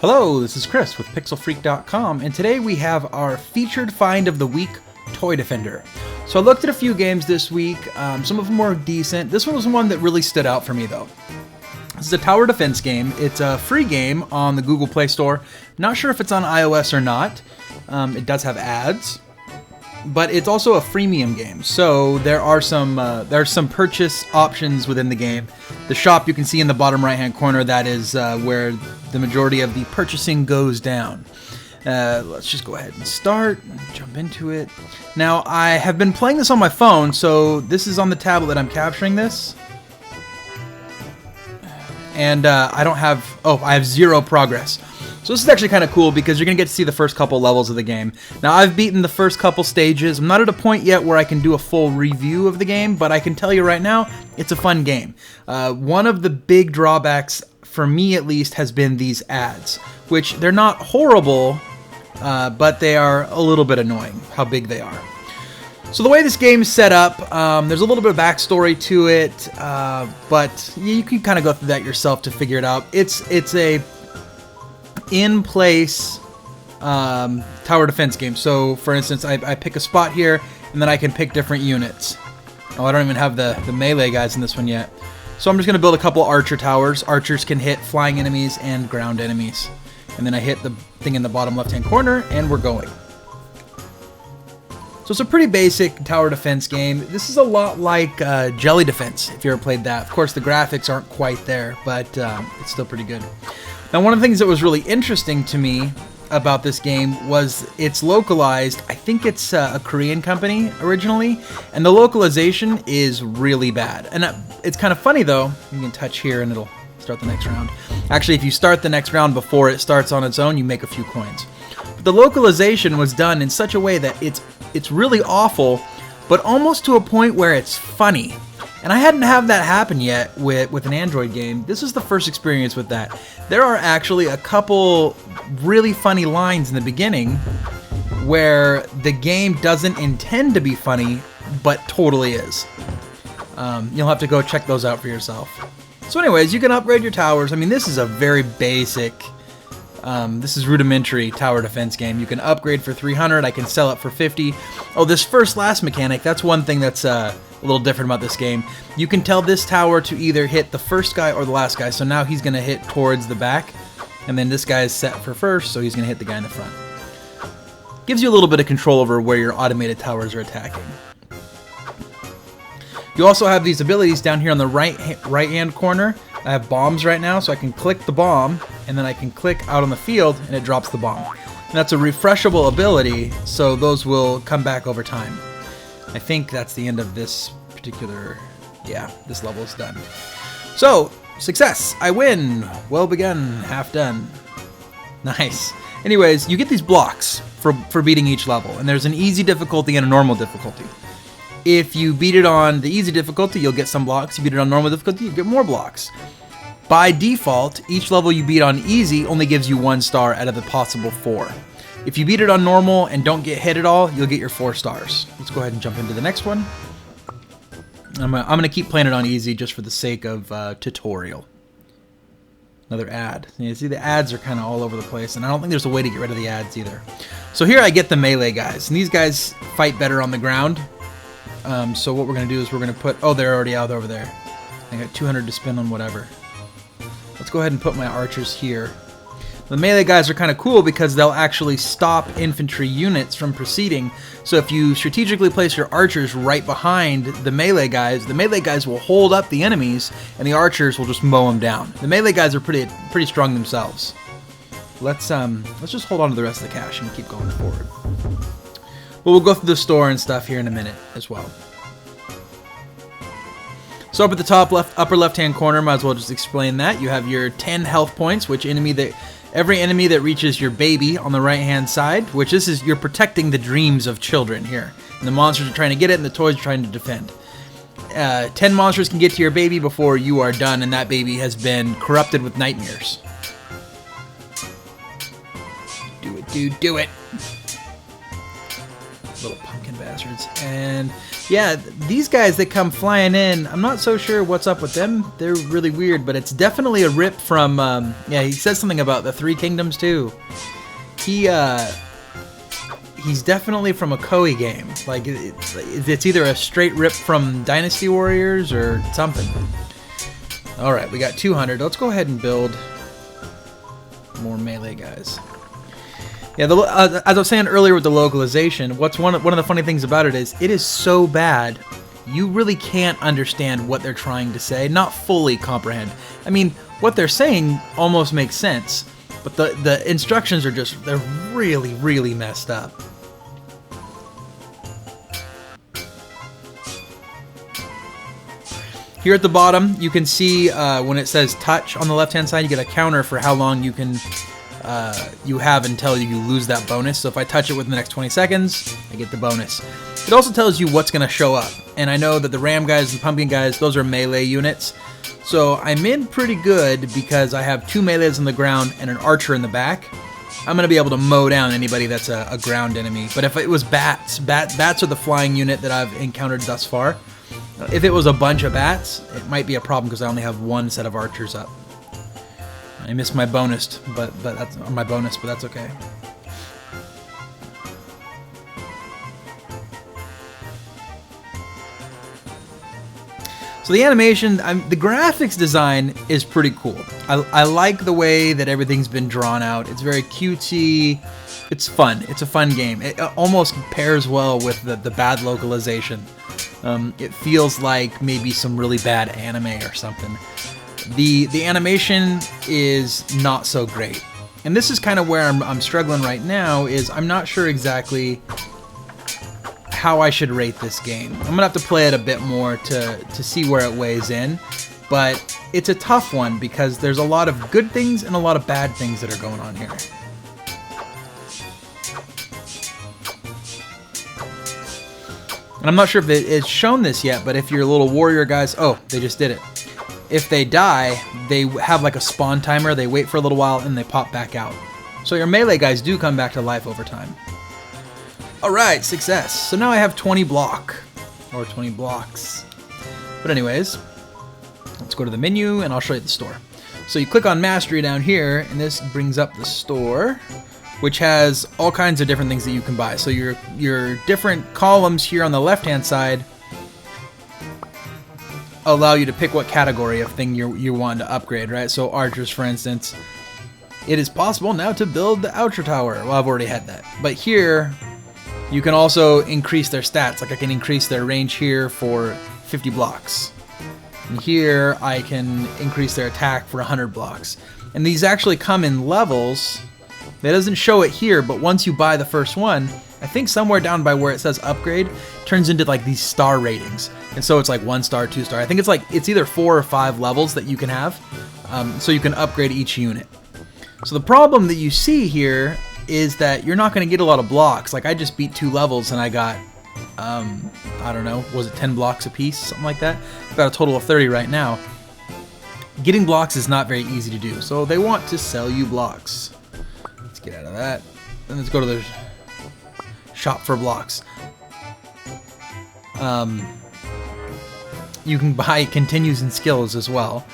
Hello, this is Chris with PixelFreak.com, and today we have our featured find of the week, Toy Defender. So I looked at a few games this week, some of them were decent. This one was one that really stood out for me though. This is a tower defense game. It's a free game on the Google Play Store. Not sure if it's on iOS or not. It does have ads, but it's also a freemium game. So there are some purchase options within the game. The shop you can see in the bottom right hand corner, that is where the majority of the purchasing goes down. Let's just go ahead and start and jump into it. Now I have been playing this on my phone, so this is on the tablet that I'm capturing this. And I have 0 progress. So this is actually kind of cool because you're going to get to see the first couple levels of the game. Now I've beaten the first couple stages. I'm not at a point yet where I can do a full review of the game, but I can tell you right now, it's a fun game. One of the big drawbacks, for me at least, has been these ads, which they're not horrible, but they are a little bit annoying, how big they are. So the way this game is set up, there's a little bit of backstory to it, but you can kind of go through that yourself to figure it out. It's a in-place tower defense game. So for instance, I pick a spot here, and then I can pick different units. Oh, I don't even have the melee guys in this one yet. So I'm just going to build a couple archer towers. Archers can hit flying enemies and ground enemies. And then I hit the thing in the bottom left-hand corner, and we're going. So it's a pretty basic tower defense game. This is a lot like Jelly Defense, if you ever played that. Of course, the graphics aren't quite there, but it's still pretty good. Now, one of the things that was really interesting to me about this game was it's localized. I think it's a Korean company originally, and the localization is really bad. And it's kind of funny, though. You can touch here, and it'll start the next round. Actually, if you start the next round before it starts on its own, you make a few coins. But the localization was done in such a way that it's really awful, but almost to a point where it's funny. And I hadn't had that happen yet with an Android game. This is the first experience with that. There are actually a couple really funny lines in the beginning where the game doesn't intend to be funny, but totally is. You'll have to go check those out for yourself. So anyways, you can upgrade your towers. I mean, this is a very basic, this is rudimentary tower defense game. You can upgrade for 300. I can sell it for 50. Oh, this last mechanic, that's one thing that's a little different about this game. You can tell this tower to either hit the first guy or the last guy. So now he's going to hit towards the back, and then this guy is set for first, so he's going to hit the guy in the front. Gives you a little bit of control over where your automated towers are attacking. You also have these abilities down here on the right-hand corner. I have bombs right now, so I can click the bomb, and then I can click out on the field, and it drops the bomb. And that's a refreshable ability, so those will come back over time. I think that's the end of this particular, this level is done. So, success! I win! Well begun, half done. Nice. Anyways, you get these blocks for beating each level, and there's an easy difficulty and a normal difficulty. If you beat it on the easy difficulty, you'll get some blocks. If you beat it on normal difficulty, you get more blocks. By default, each level you beat on easy only gives you 1 star out of the possible 4. If you beat it on normal and don't get hit at all, you'll get your 4 stars. Let's go ahead and jump into the next one. I'm gonna keep playing it on easy just for the sake of tutorial. Another ad. You see, the ads are kind of all over the place, and I don't think there's a way to get rid of the ads either. So here I get the melee guys, and these guys fight better on the ground. So what we're gonna do is we're gonna put, oh, they're already out over there. I got 200 to spend on whatever. Let's go ahead and put my archers here. The melee guys are kind of cool because they'll actually stop infantry units from proceeding. So if you strategically place your archers right behind the melee guys will hold up the enemies, and the archers will just mow them down. The melee guys are pretty strong themselves. Let's just hold on to the rest of the cash and keep going forward. Well, we'll go through the store and stuff here in a minute as well. So up at the top upper left-hand corner, might as well just explain that. You have your 10 health points, every enemy that reaches your baby on the right-hand side, which you're protecting the dreams of children here. And the monsters are trying to get it, and the toys are trying to defend. 10 monsters can get to your baby before you are done, and that baby has been corrupted with nightmares. Do it, dude, do it. Little pumpkin bastards. And Yeah, these guys that come flying in, I'm not so sure what's up with them. They're really weird, but it's definitely a rip from, yeah, he says something about the Three Kingdoms too. He's definitely from a Koei game. Like, it's either a straight rip from Dynasty Warriors or something. Alright, we got 200. Let's go ahead and build more melee guys. Yeah, as I was saying earlier with the localization, what's one of the funny things about it is so bad, you really can't understand what they're trying to say, not fully comprehend. I mean, what they're saying almost makes sense, but the instructions are just, they're really, really messed up. Here at the bottom, you can see when it says touch on the left-hand side, you get a counter for how long you can you have until you lose that bonus. So if I touch it within the next 20 seconds, I get the bonus. It also tells you what's going to show up. And I know that the ram guys and the pumpkin guys, those are melee units. So I'm in pretty good because I have 2 melees on the ground and an archer in the back. I'm going to be able to mow down anybody that's a ground enemy. But if it was bats, bats are the flying unit that I've encountered thus far. If it was a bunch of bats, it might be a problem because I only have 1 set of archers up. I missed my bonus, but that's okay. So the animation, the graphics design is pretty cool. I like the way that everything's been drawn out. It's very cutesy. It's fun. It's a fun game. It almost pairs well with the bad localization. It feels like maybe some really bad anime or something. The animation is not so great. And this is kind of where I'm struggling right now, is I'm not sure exactly how I should rate this game. I'm gonna have to play it a bit more to see where it weighs in. But it's a tough one because there's a lot of good things and a lot of bad things that are going on here. And I'm not sure if it's shown this yet, but if your little warrior guys, oh, they just did it. If they die, they have like a spawn timer, they wait for a little while, and they pop back out. So your melee guys do come back to life over time. Alright, success. So now I have 20 block, or 20 blocks. But anyways, let's go to the menu, and I'll show you the store. So you click on Mastery down here, and this brings up the store, which has all kinds of different things that you can buy. So your different columns here on the left-hand side allow you to pick what category of thing you want to upgrade, right? So archers, for instance, it is possible now to build the Outer Tower. Well, I've already had that. But here, you can also increase their stats. Like I can increase their range here for 50 blocks. And here, I can increase their attack for 100 blocks. And these actually come in levels. That doesn't show it here, but once you buy the first one, I think somewhere down by where it says upgrade, turns into like these star ratings. And so it's like 1 star, 2 star. I think it's either 4 or 5 levels that you can have. So you can upgrade each unit. So the problem that you see here is that you're not going to get a lot of blocks. Like I just beat 2 levels and I got, I don't know, was it 10 blocks a piece? Something like that. I've got a total of 30 right now. Getting blocks is not very easy to do. So they want to sell you blocks. Let's get out of that. Then let's go to the shop for blocks. You can buy continues and skills as well,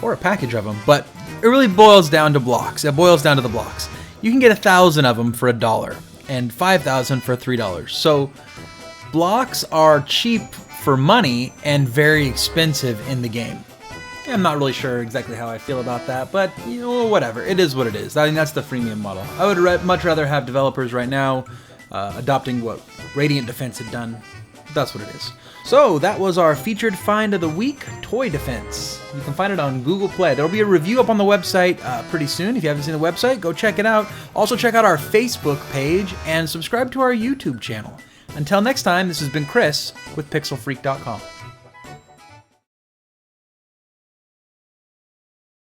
or a package of them, but it really boils down to blocks. It boils down to the blocks. You can get 1,000 of them for $1 and 5,000 for $3. So blocks are cheap for money and very expensive in the game. I'm not really sure exactly how I feel about that, but you know, whatever. It is what it is. I mean, that's the freemium model. I would much rather have developers right now adopting what Radiant Defense had done. That's what it is. So that was our featured find of the week, Toy Defense. You can find it on Google Play. There'll be a review up on the website pretty soon. If you haven't seen the website, go check it out. Also check out our Facebook page and subscribe to our YouTube channel. Until next time, this has been Chris with PixelFreak.com.